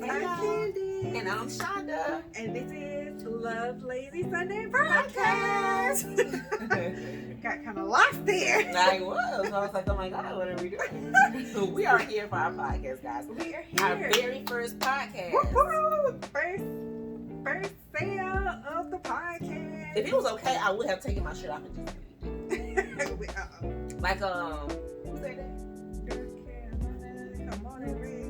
I'm Candy. And I'm Shonda. And this is Love Lazy Sunday Podcast. Got kind of lost there. I was like, oh my God, what are we doing? We are here for our podcast, guys. We are here. Our very first podcast. Woo-hoo! First sale of the podcast. If it was okay, I would have taken my shirt off and just like who's that? Come on and raise.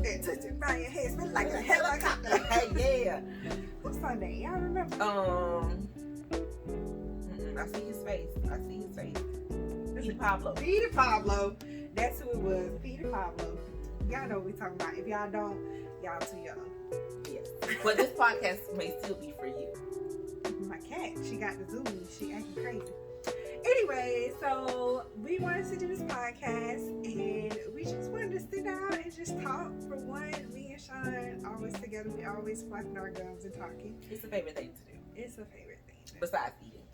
And touch it by your head, smell like a helicopter. Yeah. Who's Sunday? Y'all remember? I see his face. Peter Pablo. Peter Pablo. That's who it was. Peter Pablo. Y'all know what we talking about. If y'all don't, y'all too young. Yes. But this podcast may still be for you. My cat, she got the zoomies. She acting crazy. Anyway, so we wanted to do this podcast, and we just wanted to sit down and just talk. For one, me and Sean always together. We always flapping our gums and talking. It's a favorite thing to do. It's a favorite thing. Besides eating.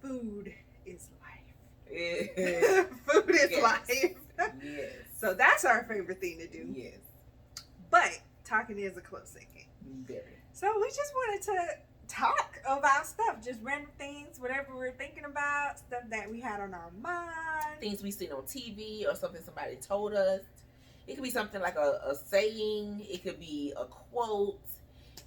Food is life. Yeah. Food is life. Yes. So that's our favorite thing to do. Yes. But talking is a close second. Very. So we just wanted to talk about stuff, just random things, whatever we're thinking about, stuff that we had on our mind. Things we seen on TV or something somebody told us. It could be something like a saying. It could be a quote.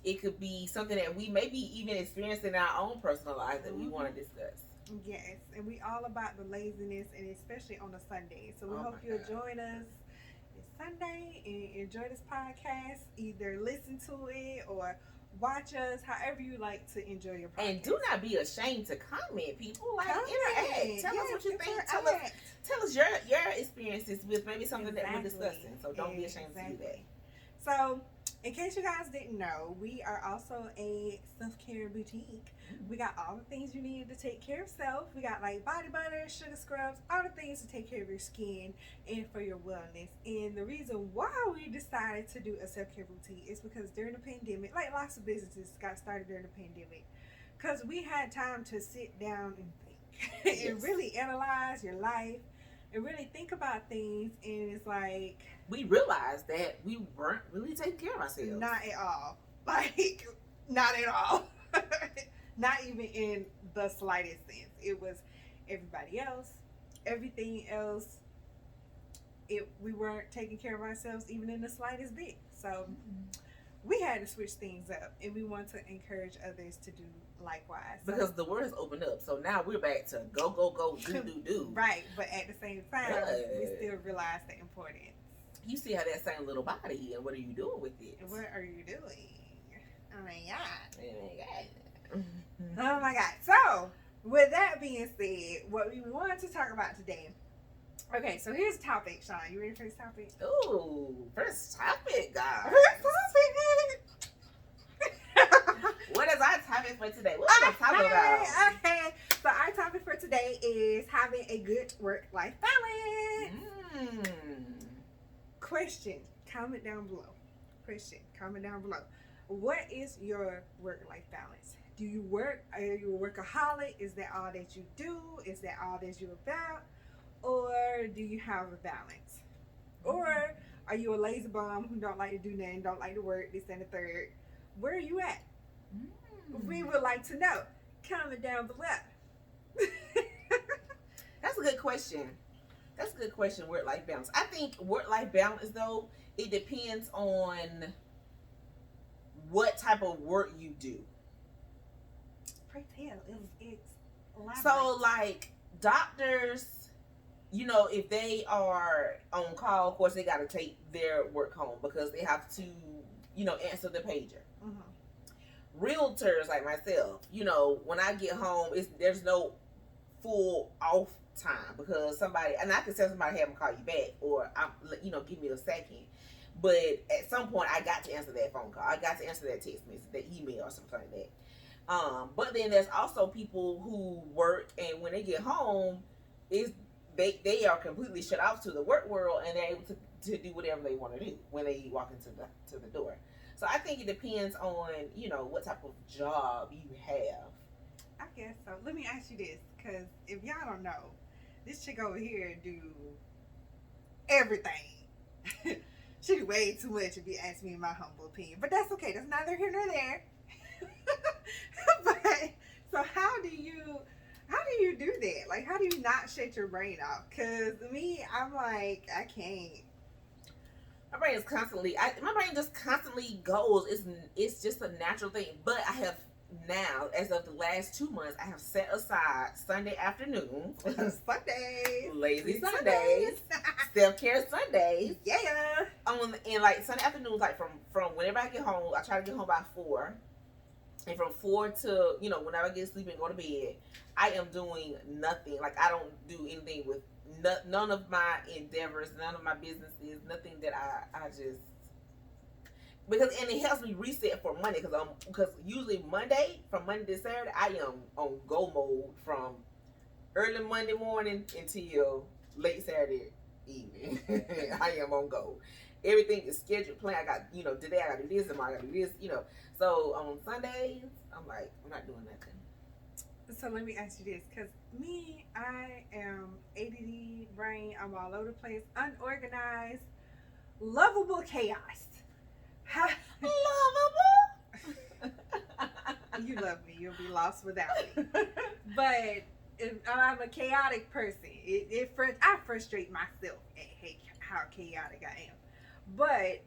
It could be something that we maybe even experienced in our own personal lives that we want to discuss. Yes, and we all about the laziness, and especially on a Sunday. So we hope you'll join us this Sunday and enjoy this podcast. Either listen to it or watch us, however you like to enjoy your podcast. And do not be ashamed to comment, people. Like, interact. Tell us what you think. Tell us your experiences with maybe something that we're discussing. So don't be ashamed to do that. So, in case you guys didn't know, we are also a self-care boutique. We got all the things you need to take care of self. We got like body butter, sugar scrubs, all the things to take care of your skin and for your wellness. And the reason why we decided to do a self-care boutique is because during the pandemic, like lots of businesses got started during the pandemic, because we had time to sit down and think and really analyze your life and really think about things. And it's like, we realized that we weren't really taking care of ourselves. Not at all. Like, not at all. Not even in the slightest sense. It was everybody else, everything else. We weren't taking care of ourselves even in the slightest bit. So we had to switch things up, and we want to encourage others to do likewise. Because the world has opened up. So now we're back to go, do. Right, but at the same time, we still realize the importance. You see how that same little body, and what are you doing with it? What are you doing? Oh my God. Oh my God. So, with that being said, what we want to talk about today. Okay, so here's the topic, Sean. You ready for this topic? Ooh, first topic, guys. First topic. What is our topic for today? What are we talking about? Okay. So, our topic for today is having a good work-life balance. Question, comment down below. What is your work-life balance? Do you work? Are you a workaholic? Is that all that you do? Is that all that you're about? Or do you have a balance? Or are you a lazy bum who don't like to do nothing, don't like to work, this and the third? Where are you at? We would like to know. Comment down below. That's a good question. Work-life balance. I think work-life balance, though, it depends on what type of work you do. Pray tell. It's elaborate. So, like, doctors, you know, if they are on call, of course, they got to take their work home because they have to, you know, answer the pager. Realtors like myself, you know, when I get home, there's no full off time because somebody, and I can tell somebody, have them call you back, or you know, give me a second. But at some point, I got to answer that phone call. I got to answer that text message, that email, or something like that. But then there's also people who work, and when they get home, they are completely shut off to the work world, and they're able to do whatever they want to do when they walk into the door. So I think it depends on, you know, what type of job you have. I guess so. Let me ask you this, because if y'all don't know, this chick over here do everything. She do way too much if you ask me my humble opinion. But that's okay. That's neither here nor there. But so how do you do that? Like, how do you not shut your brain off? Cause me, I'm like, I can't. My brain is constantly. My brain just constantly goes. It's just a natural thing. But I have now, as of the last 2 months, I have set aside Sunday afternoon, Sundays, lazy Sundays, self care Sundays. Yeah. And like Sunday afternoons, like from whenever I get home, I try to get home by 4. And from 4 to, whenever I get to sleep and go to bed, I am doing nothing. Like, I don't do anything with none of my endeavors, none of my businesses, nothing that I just, and it helps me reset for Monday, because usually from Monday to Saturday, I am on go mode from early Monday morning until late Saturday evening. I am on go. Everything is scheduled, planned. I got, today I got to do this, tomorrow I got to do this, So on Sundays, I'm like, I'm not doing nothing. So let me ask you this, because me, I am ADD brain. I'm all over the place, unorganized, lovable chaos. Lovable? You love me. You'll be lost without me. But I'm a chaotic person. I frustrate myself at how chaotic I am. But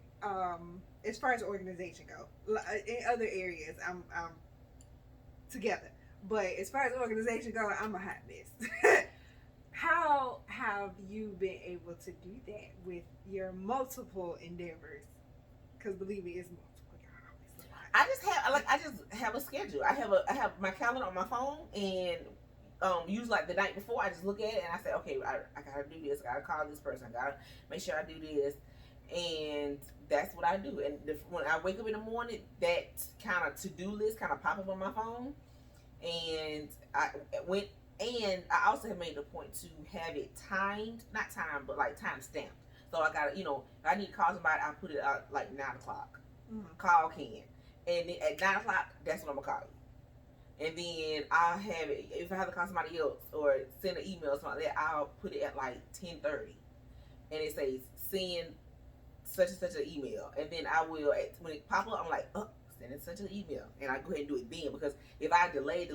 as far as organization go, in other areas, I'm together. But as far as organization go, I'm a hot mess. How have you been able to do that with your multiple endeavors? Because believe me, it's multiple. I just have a schedule. I have my calendar on my phone, and usually like the night before, I just look at it and I say, okay, I gotta do this. I gotta call this person. I gotta make sure I do this, and that's what I do. And when I wake up in the morning, that kind of to-do list kind of pop up on my phone, and I also have made a point to have it timed, not timed, but like time stamped. So I gotta, if I need to call somebody, I put it out like 9 o'clock. Call Ken. And then at 9 o'clock, that's when I'm gonna call you. And then I'll have it, if I have to call somebody else or send an email or something like that, I'll put it at like 10:30. And it says, send such and such an email. And then I will, when it pop up, I'm like, send it such an email. And I go ahead and do it then, because if I delay, it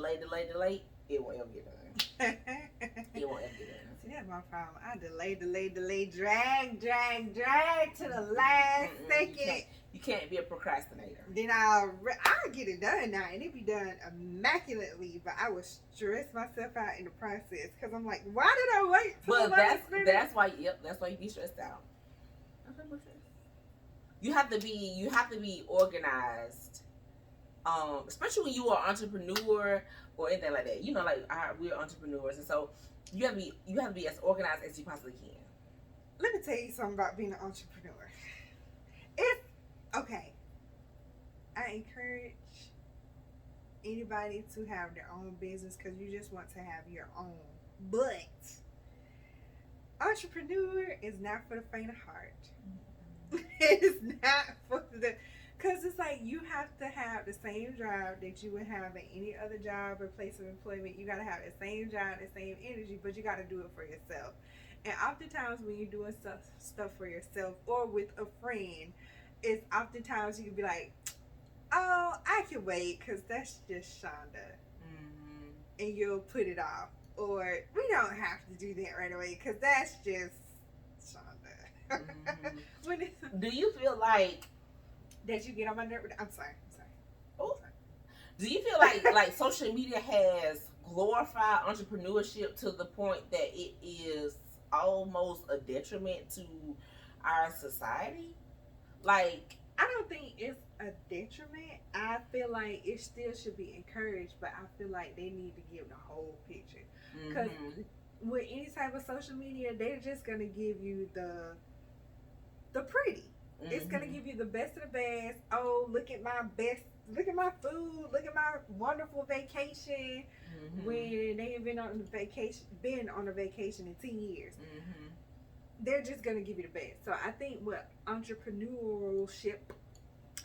won't ever get done. It won't ever get done. See, that's my problem. I delay, drag to the last second. You can't be a procrastinator. Then I'll get it done now, and it be done immaculately. But I would stress myself out in the process, because I'm like, why did I wait? But that's why you be stressed out. You have to be organized, especially when you are an entrepreneur or anything like that. We're entrepreneurs, and so you have to be as organized as you possibly can. Let me tell you something about being an entrepreneur. It's okay. I encourage anybody to have their own business, because you just want to have your own. But entrepreneur is not for the faint of heart. It's not for the, because it's like you have to have the same drive that you would have in any other job or place of employment. You got to have the same drive, the same energy, but you got to do it for yourself. And oftentimes when you're doing stuff for yourself or with a friend, it's oftentimes you can be like, oh, I can wait because that's just Shonda. Mm-hmm. And you'll put it off. Or we don't have to do that right away because that's just Shonda. Mm-hmm. Do you feel like that you get on my nerve? I'm sorry. Oh. Do you feel like social media has glorified entrepreneurship to the point that it is almost a detriment to our society? Like, I don't think it's a detriment. I feel like it still should be encouraged, but I feel like they need to give the whole picture. Because with any type of social media, they're just going to give you the pretty. Mm-hmm. It's going to give you the best of the best. Oh, look at my food, look at my wonderful vacation. Mm-hmm. When they have been on a vacation in 10 years. Mm-hmm. They're just going to give you the best. So I think with entrepreneurship,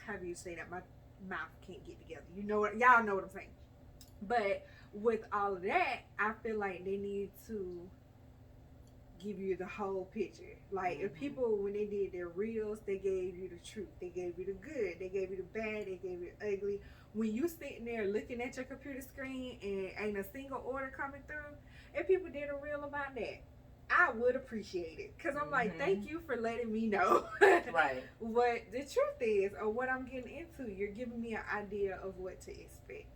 however you say that, my mouth can't get together. Y'all know what I'm saying. But with all of that, I feel like they need to give you the whole picture. Like if people, when they did their reels, they gave you the truth, they gave you the good, they gave you the bad, they gave you the ugly. When you sitting there looking at your computer screen and ain't a single order coming through, if people did a reel about that, I would appreciate it, because I'm like, thank you for letting me know Right. what the truth is or what I'm getting into. You're giving me an idea of what to expect.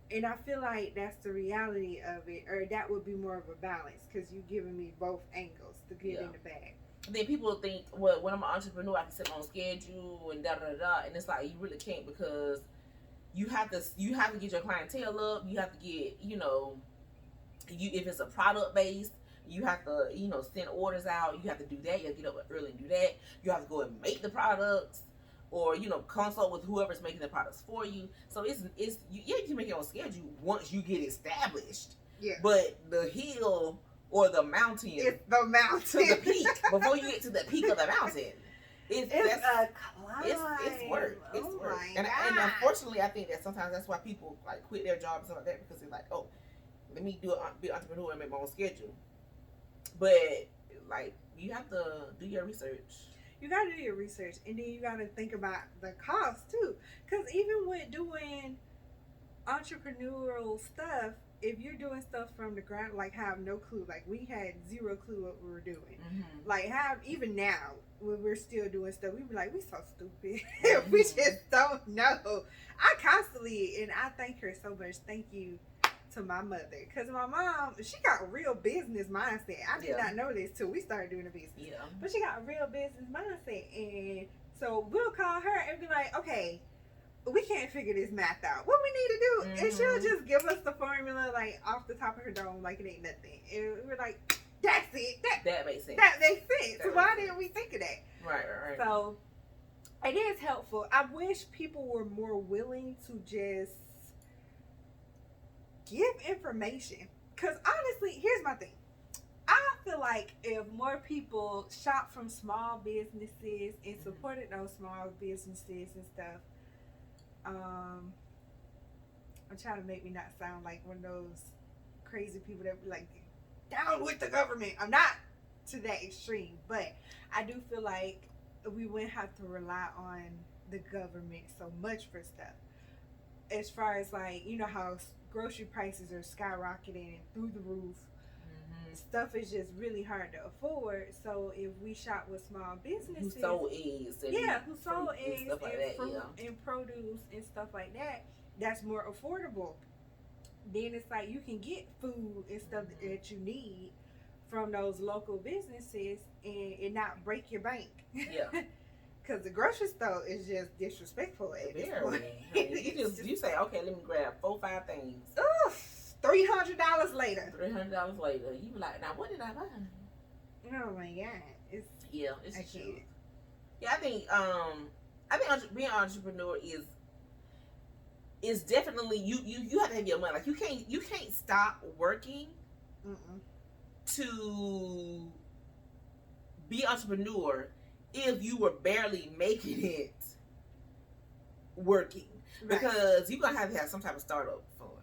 And I feel like that's the reality of it, or that would be more of a balance, because you're giving me both angles, the good and the bad. Then people think, well, when I'm an entrepreneur, I can set my own schedule and da da da, and it's like you really can't, because you have to get your clientele up. You have to get, you know, if it's a product based, you have to, you know, send orders out. You have to do that. You have to get up early and do that. You have to go and make the products, or, you know, consult with whoever's making the products for you. So you can make your own schedule once you get established. Yeah. But the hill or the mountain, it's the mountain to the peak. Before you get to the peak of the mountain, it's a climb. It's work. It's work. And unfortunately, I think that sometimes that's why people like quit their jobs and stuff like that, because they're like, oh, let me be an entrepreneur and make my own schedule. But like, you have to do your research. You got to do your research, and then you got to think about the cost too. Because even with doing entrepreneurial stuff, if you're doing stuff from the ground, like have no clue, like we had zero clue what we were doing. Like even now, when we're still doing stuff, we be like, we so stupid. We just don't know. I constantly, and I thank her so much. Thank you to my mother, because my mom, she got a real business mindset. I did not know this till we started doing the business. But she got a real business mindset, and so we'll call her and be like, okay, we can't figure this math out. What we need to do? And she'll just give us the formula like off the top of her dome, like it ain't nothing. And we're like, that's it. That makes sense. That makes sense. Why didn't we think of that? Right. So it is helpful. I wish people were more willing to just give information, because honestly, here's my thing. I feel like if more people shop from small businesses and supported those small businesses and stuff, I'm trying to make me not sound like one of those crazy people that be like, down with the government. I'm not to that extreme, but I do feel like we wouldn't have to rely on the government so much for stuff. As far as like, you know how grocery prices are skyrocketing and through the roof. Stuff is just really hard to afford. So if we shop with small businesses, who sold eggs and fruit and produce and stuff like that, that's more affordable. Then it's like you can get food and stuff that you need from those local businesses and not break your bank. Because the grocery store is just disrespectful at this point. You say, okay, let me grab 4-5 things. $300 later. $300 later, you be like, now what did I buy? Oh my god, it's true. Yeah, I think being an entrepreneur is definitely you have to have your money. Like you can't stop working to be an entrepreneur if you were barely making it working, because you're gonna have to have some type of startup funds.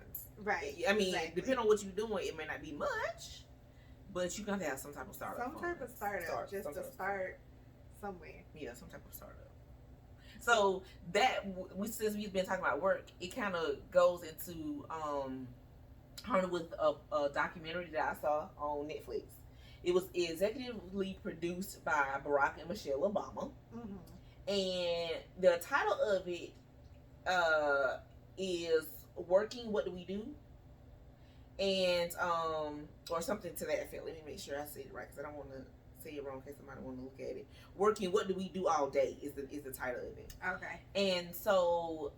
Right. I mean, depending on what you're doing, it may not be much, but you're gonna have some type of startup. Some type of startup, just to start somewhere. Yeah, some type of startup. So that since we've been talking about work, it kind of goes into with a documentary that I saw on Netflix. It was executively produced by Barack and Michelle Obama, and the title of it is "Working, What Do We Do?" and or something to that effect. Let me make sure I say it right, because I don't want to say it wrong in case somebody want to look at it. "Working, What Do We Do All Day" is the title of it. Okay. And so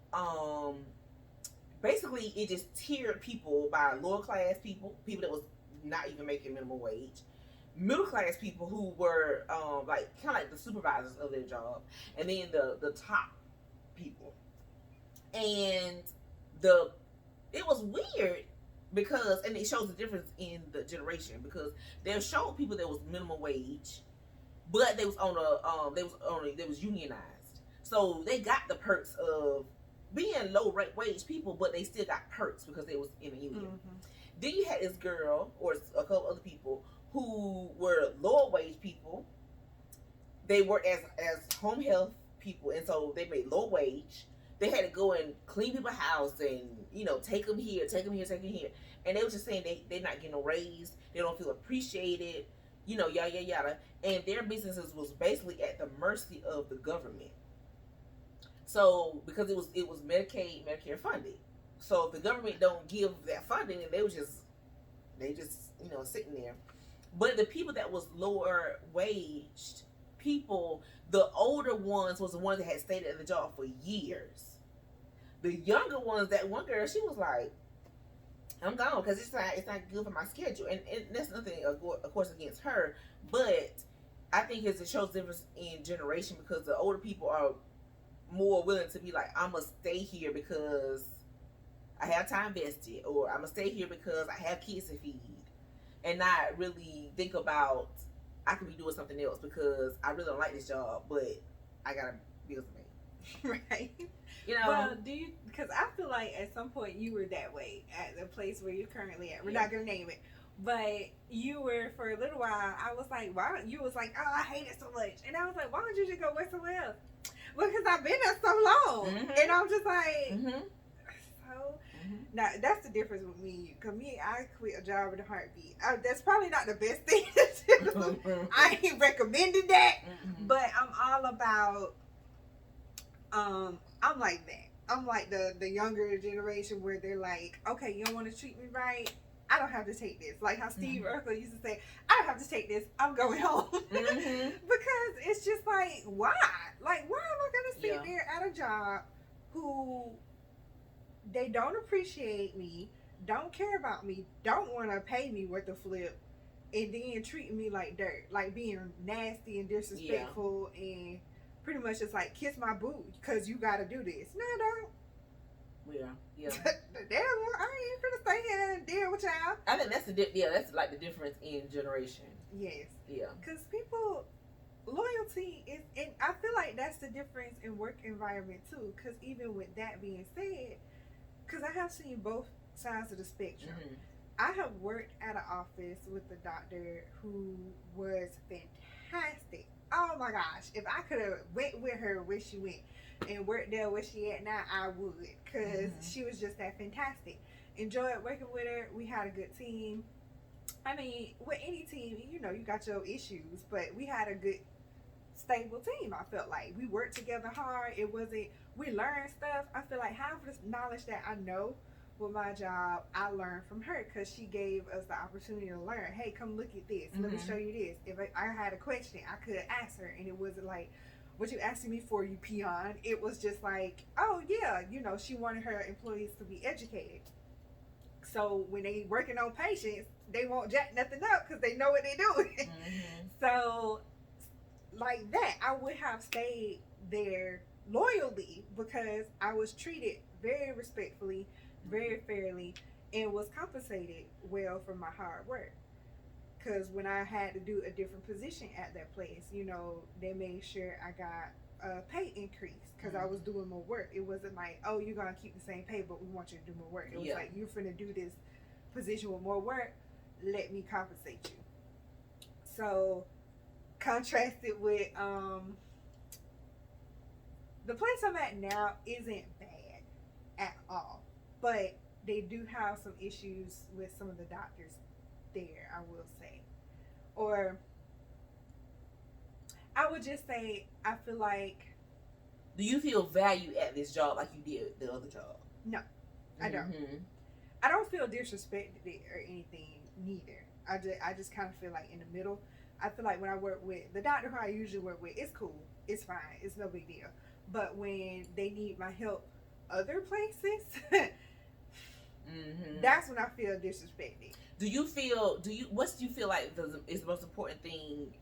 basically it just tiered people by lower class people that was not even making minimum wage, middle class people who were like kind of like the supervisors of their job, and then the top people. And it was weird because, and it shows the difference in the generation, because they showed people that was minimum wage, but they was unionized, so they got the perks of being low wage people, but they still got perks because they was in a union. Then you had this girl or a couple other people who were lower wage people. They worked as home health people, and so they made low wage. They had to go and clean people's house and take them here, take them here, take them here, and they was just saying they're not getting a raise. They don't feel appreciated, yada yada yada, and their businesses was basically at the mercy of the government. So because it was Medicaid, Medicare funded, so if the government don't give that funding, then they just sitting there. But the people that was lower waged people, the older ones was the ones that had stayed at the job for years. The younger ones, that one girl, she was like, I'm gone because it's not good for my schedule, and that's nothing of course against her, but I think it shows difference in generation, because the older people are more willing to be like, I'm gonna stay here because I have time vested, or I'm gonna stay here because I have kids to feed, and not really think about I could be doing something else because I really don't like this job, but I got bills to make. Right. Well, do you? Because I feel like at some point you were that way at the place where you're currently at. We're not gonna name it, but you were for a little while. I was like, why? You was like, oh, I hate it so much, and I was like, why don't you just go work somewhere else? Because I've been there so long, and I'm just like, so. Now that's the difference with me and you. Cause I quit a job in a heartbeat. That's probably not the best thing to do. I ain't recommending that, but I'm all about. I'm like that. I'm like the younger generation where they're like, okay, you don't want to treat me right, I don't have to take this. Like how Steve Urkel used to say, I don't have to take this, I'm going home. Because it's just like, why? Like, why am I going to sit there at a job who they don't appreciate me, don't care about me, don't want to pay me worth a flip, and then treating me like dirt, like being nasty and disrespectful, and pretty much just like, kiss my boo because you got to do this. No, I don't. Yeah. Damn, I ain't finna stay here and deal with y'all. I think that's that's like the difference in generation. Yes. Yeah. Because people, loyalty is, and I feel like that's the difference in work environment too. Because even with that being said, because I have seen both sides of the spectrum. I have worked at an office with a doctor who was fantastic. Oh my gosh, if I could have went with her where she went and worked there where she at now, I would, because she was just that fantastic. Enjoyed working with her. We had a good team. I mean, with any team, you got your issues, but we had a good, stable team. I felt like we worked together hard. It wasn't, we learned stuff. I feel like half of the knowledge that I know with my job, I learned from her, because she gave us the opportunity to learn. Hey, come look at this. Let me show you this. If I had a question, I could ask her, and it wasn't like, what you asking me for, you peon? It was just like, oh yeah, she wanted her employees to be educated. So when they working on patients, they won't jack nothing up because they know what they're doing. So like that, I would have stayed there loyally because I was treated very respectfully, very fairly, and was compensated well for my hard work. Because when I had to do a different position at that place, they made sure I got a pay increase because I was doing more work. It wasn't like, oh, you're going to keep the same pay, but we want you to do more work. It was like, you're finna do this position with more work, let me compensate you. So, contrasted with the place I'm at now isn't bad at all, but they do have some issues with some of the doctors there, I will say. Or I would just say, I feel like, do you feel value at this job like you did the other job? No, I don't. I don't feel disrespected or anything neither. I just kind of feel like in the middle. I feel like when I work with the doctor who I usually work with, it's cool, it's fine, it's no big deal. But when they need my help other places, that's when I feel disrespected. What do you feel like is the most important thing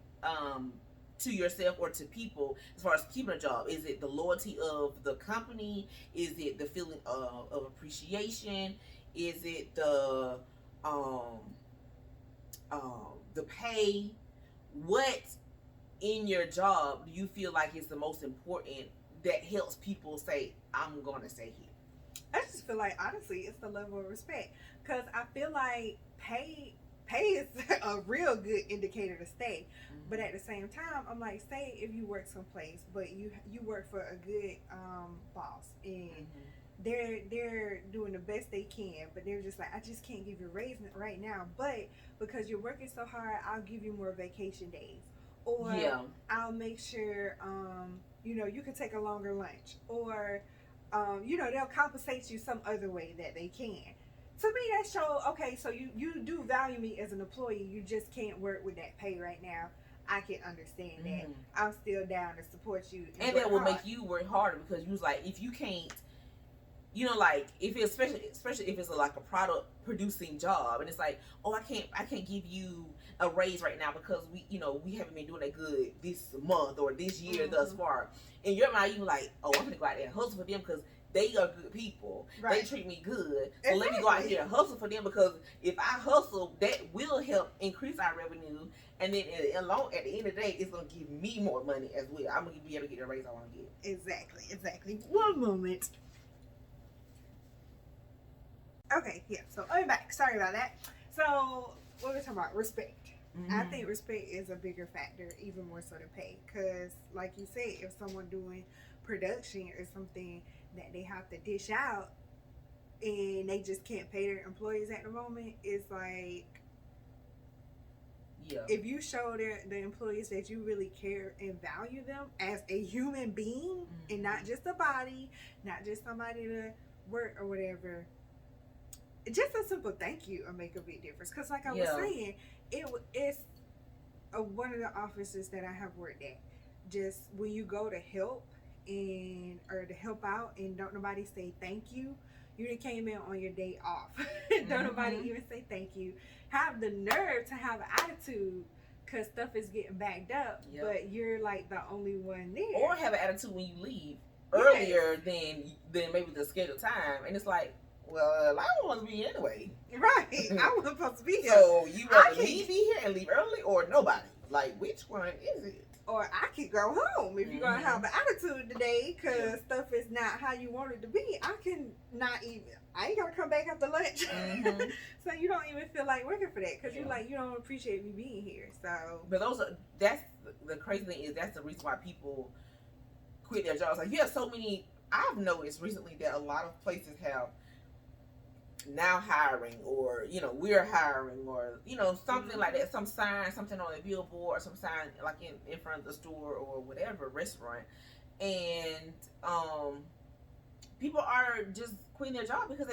to yourself or to people as far as keeping a job? Is it the loyalty of the company? Is it the feeling of appreciation? Is it the pay? What in your job do you feel like is the most important that helps people say, I'm gonna stay here? I just feel like, honestly, it's the level of respect. Because I feel like pay pay is a real good indicator to stay. But at the same time, I'm like, say if you work someplace, but you work for a good boss, and they're doing the best they can, but they're just like, I just can't give you a raise right now, but because you're working so hard, I'll give you more vacation days, or I'll make sure you can take a longer lunch, or they'll compensate you some other way that they can. To me, that shows, okay, so you do value me as an employee. You just can't work with that pay right now. I can understand that. I'm still down to support you. And that will make you work harder, because you was like, if you can't, like if it's especially if it's like a product producing job, and it's like, oh, I can't give you a raise right now because we haven't been doing that good this month or this year thus far. In your mind, you like, oh, I'm gonna go out there and hustle for them because they are good people. Right. They treat me good. So let me go out here and hustle for them, because if I hustle, that will help increase our revenue. And then at the end of the day, it's going to give me more money as well. I'm going to be able to get the raise I want to get. Exactly. One moment. Okay, yeah. So, I'm back. Sorry about that. So, what we're talking about? Respect. I think respect is a bigger factor, even more so than pay. Because, like you said, if someone doing production or something that they have to dish out and they just can't pay their employees at the moment, it's like, if you show the employees that you really care and value them as a human being and not just a body, not just somebody to work or whatever, just a simple thank you will make a big difference. Because like I was saying, it's one of the offices that I have worked at. Just when you go to help or to help out and don't nobody say thank you, you done came in on your day off. Don't nobody even say thank you. Have the nerve to have an attitude because stuff is getting backed up, but you're like the only one there. Or have an attitude when you leave earlier than maybe the scheduled time, and it's like, well, I don't want to be here anyway. Right, I wasn't supposed to be here. So you rather me be here and leave early, or nobody? Like, which one is it? Or I could go home if you're going to have an attitude today because stuff is not how you want it to be. I ain't going to come back after lunch. So you don't even feel like working for that because you're like, you don't appreciate me being here. So, but that's the crazy thing is that's the reason why people quit their jobs. Like, you have so many, I've noticed recently that a lot of places have now hiring, or we're hiring, or something like that, some sign, something on a billboard, some sign like in front of the store or whatever restaurant, and people are just quitting their job because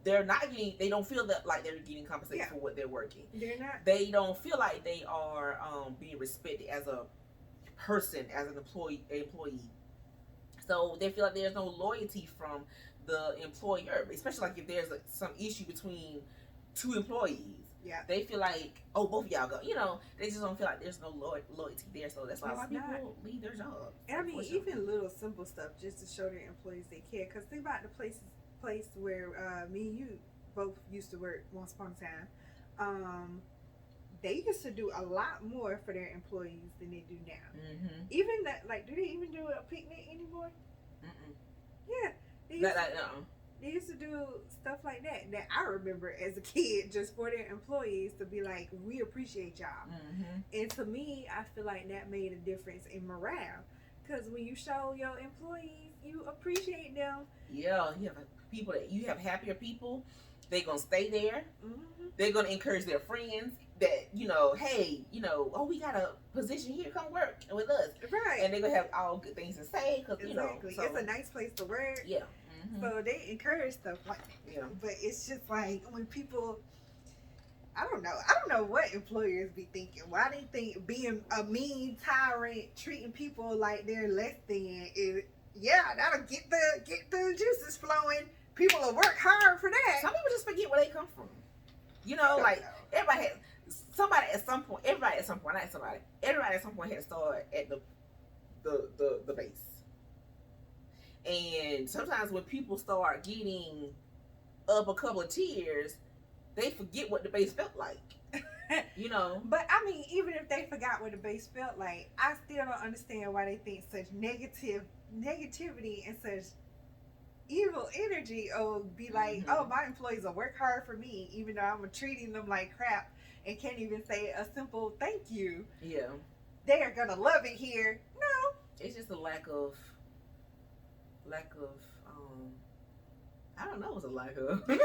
they're not getting, they don't feel that like they're getting compensated for what they're working. They're not. They don't feel like they are being respected as a person, as an employee. So they feel like there's no loyalty from the employer, especially like if there's some issue between two employees. They feel like, oh, both of y'all go. They just don't feel like there's no loyalty there. So that's why a lot of people leave their jobs. And I mean, even little simple stuff just to show their employees they care. Because think about the place where me and you both used to work once upon a time. They used to do a lot more for their employees than they do now. Even that, like, do they even do a picnic anymore? Yeah. They used to do stuff like that I remember as a kid, just for their employees to be like, we appreciate y'all. And to me, I feel like that made a difference in morale. Because when you show your employees you appreciate them. Yeah, you have people you have happier people. They're going to stay there. They're going to encourage their friends that, hey, oh, we got a position here, come work with us. Right. And they're going to have all good things to say because, so it's a nice place to work. Yeah. So they encourage stuff like that. Yeah. But it's just like when people, I don't know what employers be thinking. Why they think being a mean tyrant, treating people like they're less than is, that'll get the juices flowing. People will work hard for that. Some people just forget where they come from. Like everybody at some point had to start at the base. And sometimes when people start getting up a couple of tiers, they forget what the base felt like. But I mean, even if they forgot what the base felt like, I still don't understand why they think such negativity and such evil energy or be like, oh, my employees will work hard for me, even though I'm treating them like crap and can't even say a simple thank you. Yeah. They are gonna love it here. No. It's just a lack of I don't know what's a lack of. That's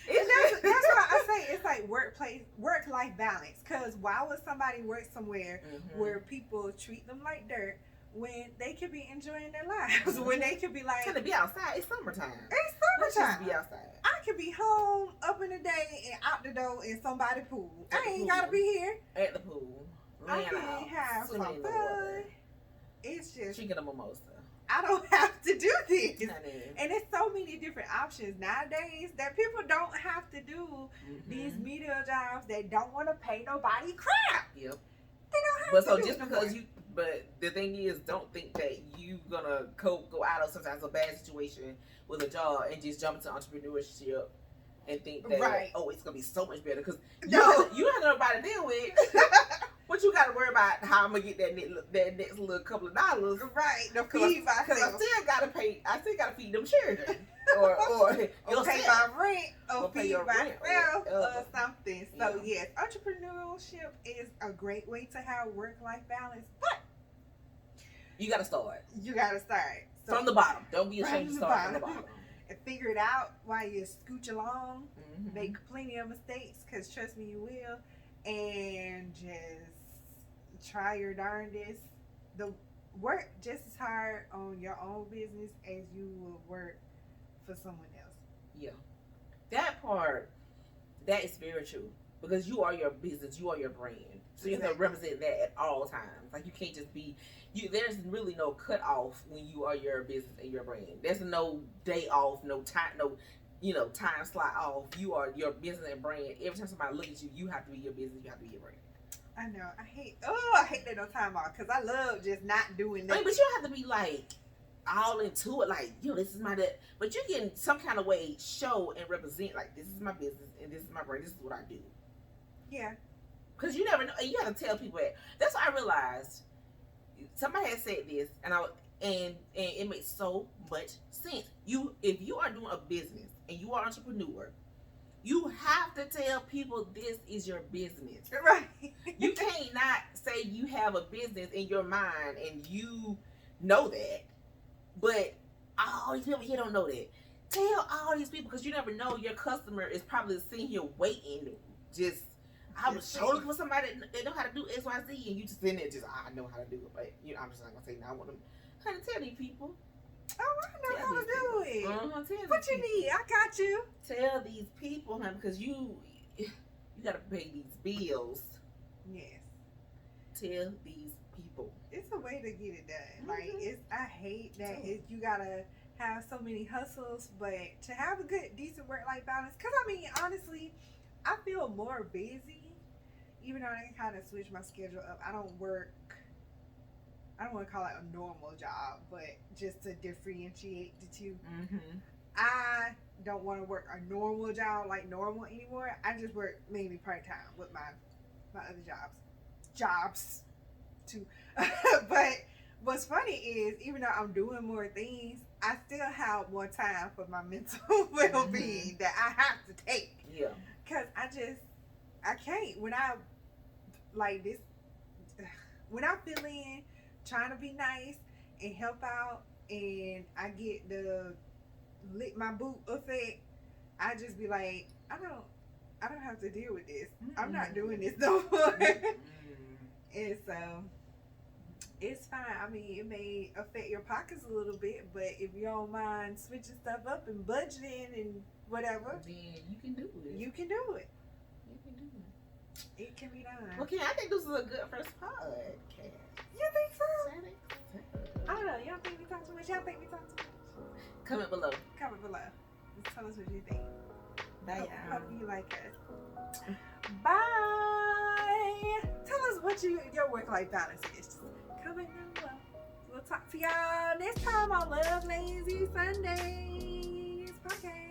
why I say it's like work-life balance. Because why would somebody work somewhere where people treat them like dirt when they could be enjoying their lives? When they could be like, trying to be outside. It's summertime. It's Let's summertime. just be outside. I could be home up in the day and out the door in somebody's pool. At I ain't the gotta pool. be here. At the pool. I Laying can out, have some swimming in the fun. water, It's just drinking a mimosa. I don't have to do this. Honey. And there's so many different options nowadays that people don't have to do these media jobs that don't want to pay nobody crap. Yep. They don't have But to so do just it because no more. but the thing is, don't think that you gonna go out of sometimes a bad situation with a job and just jump into entrepreneurship and think that it's gonna be so much better because you don't have nobody to deal with. But you gotta worry about how I'm gonna get that next little couple of dollars. Right, to feed myself. Because I still gotta feed them children. or pay my rent or feed your rent, myself or something. So yes, entrepreneurship is a great way to have work-life balance, but you gotta start. You gotta start. So from the bottom. Don't be ashamed to start from the bottom. And figure it out while you scooch along. Make plenty of mistakes, because trust me, you will. And just try your darndest. The work just as hard on your own business as you will work for someone else. Yeah. That part, that is very true. Because you are your business, you are your brand. So you have to represent that at all times. Like you can't just be there's really no cut off when you are your business and your brand. There's no day off, no time time slot off. You are your business and brand. Every time somebody look at you, you have to be your business, you have to be your brand. I know. I hate that no time off, because I love just not doing that. I mean, but you don't have to be like all into it, like, this is my but you can some kind of way show and represent, like, this is my business and this is my brand, this is what I do. Yeah. Because you never know. You have to tell people that. That's what I realized. Somebody had said this, and it makes so much sense. If you are doing a business and you are an entrepreneur, you have to tell people this is your business. Right. You can't not say you have a business in your mind and you know that, but all these people here don't know that. Tell all these people, because you never know, your customer is probably sitting here waiting. I was looking for somebody that know how to do X, Y, Z, and you just sitting there I know how to do it, but I'm just not gonna say no. I want them how to tell these people. Oh, I know how to do it. Tell what you need? I got you. Tell these people, honey, because you gotta pay these bills. Yes. Tell these people. It's a way to get it done. Like I hate that you gotta have so many hustles, but to have a good, decent work-life balance. Because I mean, honestly, I feel more busy. Even though I can kind of switch my schedule up, I don't want to call it a normal job, but just to differentiate the two. I don't want to work a normal job like normal anymore. I just work mainly part-time with my other jobs too. But what's funny is, even though I'm doing more things, I still have more time for my mental well-being that I have to take. Yeah. Because I can't. When I fill in, trying to be nice and help out, and I get the lick my boot effect, I just be like, I don't have to deal with this. I'm not doing this no more. And so it's fine. I mean, it may affect your pockets a little bit, but if you don't mind switching stuff up and budgeting and whatever, then you can do it. You can do it. It can be done. Okay, I think this is a good first podcast. You think so? I don't know. Y'all think we talk too much? Y'all think we talk too much? Comment below. Just tell us what you think. Bye. Hope you like us. Bye. Tell us what your work-life balance is. Comment down below. We'll talk to y'all next time on Love Lazy Sundays podcast.